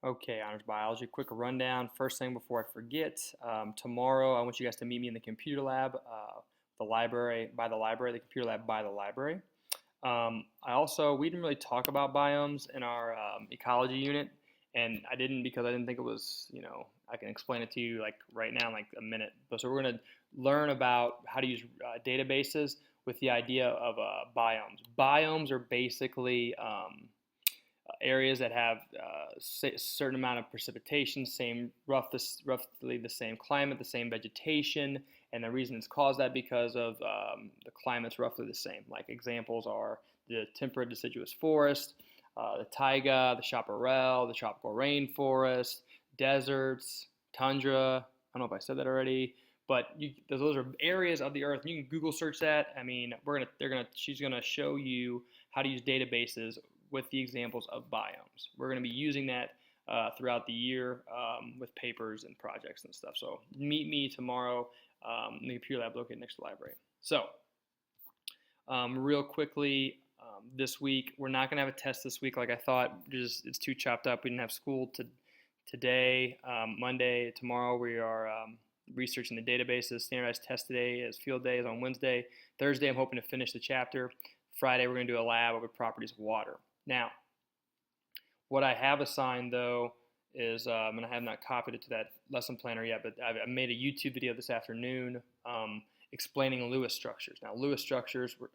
Okay, honors biology. Quick rundown. First thing before I forget, tomorrow I want you guys to meet me in the computer lab, the library, by the library, the computer lab by the library. We didn't really talk about biomes in our ecology unit, and I didn't because I didn't think it was, I can explain it to you like right now in like a minute. So we're going to learn about how to use databases with the idea of biomes. Biomes are basically areas that have a certain amount of precipitation, roughly the same climate, the same vegetation, and the reason it's caused that because of the climate's roughly the same. Like examples are the temperate deciduous forest, the taiga, the chaparral, the tropical rainforest, deserts, tundra. I don't know if I said that already, but those are areas of the earth. You can Google search that. I mean, she's gonna show you how to use databases with the examples of biomes. We're going to be using that throughout the year with papers and projects and stuff. So meet me tomorrow in the computer lab located next to the library. So real quickly, this week, we're not going to have a test this week like I thought. It's too chopped up. We didn't have school today, Monday, tomorrow. We are researching the databases. Standardized test today is field day is on Wednesday. Thursday, I'm hoping to finish the chapter. Friday, we're going to do a lab over properties of water. Now, what I have assigned though is, and I have not copied it to that lesson planner yet, but I made a YouTube video this afternoon explaining Lewis structures. Now, Lewis structures, we're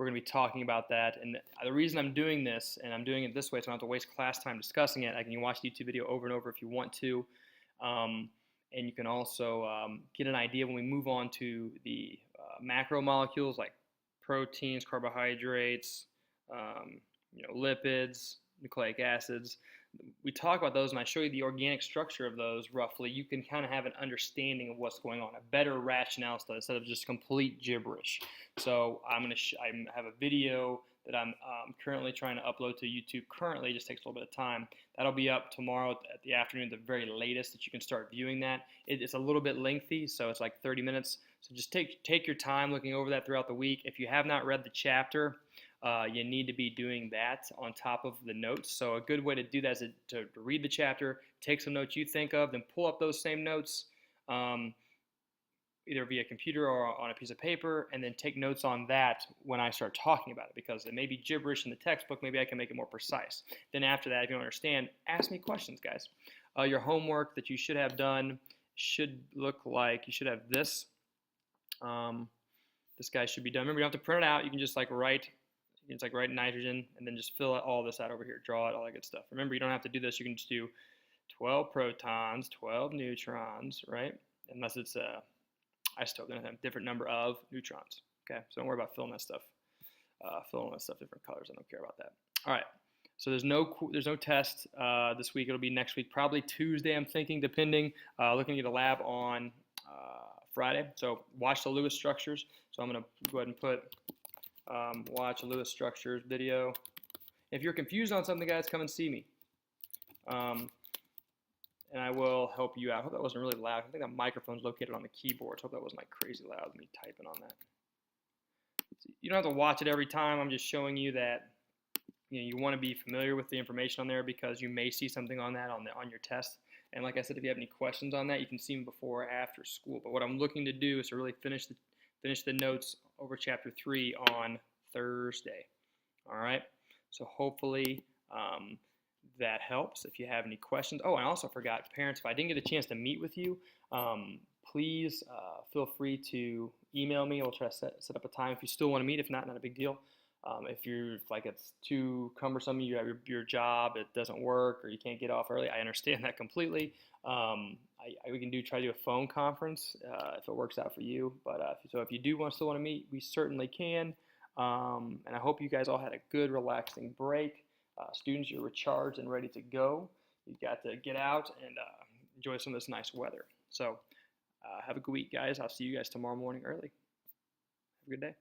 going to be talking about that, and the reason I'm doing this, and I'm doing it this way so I don't have to waste class time discussing it, you can watch the YouTube video over and over if you want to, and you can also get an idea when we move on to the macromolecules like proteins, carbohydrates, lipids, nucleic acids. We talk about those and I show you the organic structure of those roughly. You can kind of have an understanding of what's going on, a better rationale study instead of just complete gibberish. So I have a video that I'm currently trying to upload to YouTube. Currently, it just takes a little bit of time. That'll be up tomorrow at the afternoon, at the very latest, that you can start viewing that. It's a little bit lengthy, so it's like 30 minutes. So just take your time looking over that throughout the week. If you have not read the chapter, you need to be doing that on top of the notes. So a good way to do that is to read the chapter, take some notes you think of, then pull up those same notes, either via computer or on a piece of paper, and then take notes on that when I start talking about it, because it may be gibberish in the textbook. Maybe I can make it more precise. Then after that, if you don't understand, ask me questions, guys. Your homework that you should have done should look like, you should have this. This guy should be done. Remember, you don't have to print it out. You can just write nitrogen and then just fill all this out over here, draw it, all that good stuff. Remember, you don't have to do this. You can just do 12 protons, 12 neutrons, right? Unless it's isotope, then I have a different number of neutrons. Okay, so don't worry about filling that stuff different colors. I don't care about that. All right, so there's no test this week. It'll be next week, probably Tuesday, I'm thinking, depending. Looking at a lab on Friday. So watch the Lewis structures. So I'm gonna go ahead and put watch Lewis structures video. If you're confused on something, guys, come and see me. And I will help you out. I hope that wasn't really loud. I think that microphone's located on the keyboard, so I hope that wasn't like crazy loud with me typing on that. You don't have to watch it every time. I'm just showing you that you want to be familiar with the information on there because you may see something on that on your test. And like I said, if you have any questions on that, you can see them before or after school. But what I'm looking to do is to really finish the notes over chapter 3 on Thursday. All right. So hopefully that helps. If you have any questions. Oh, I also forgot, parents, if I didn't get a chance to meet with you, please feel free to email me. We'll try to set up a time if you still want to meet. If not, not a big deal. If you're it's too cumbersome, you have your job, it doesn't work, or you can't get off early, I understand that completely. We can try to do a phone conference if it works out for you. But if you do still want to meet, we certainly can. And I hope you guys all had a good, relaxing break. Students, you're recharged and ready to go. You got to get out and enjoy some of this nice weather. So have a good week, guys. I'll see you guys tomorrow morning early. Have a good day.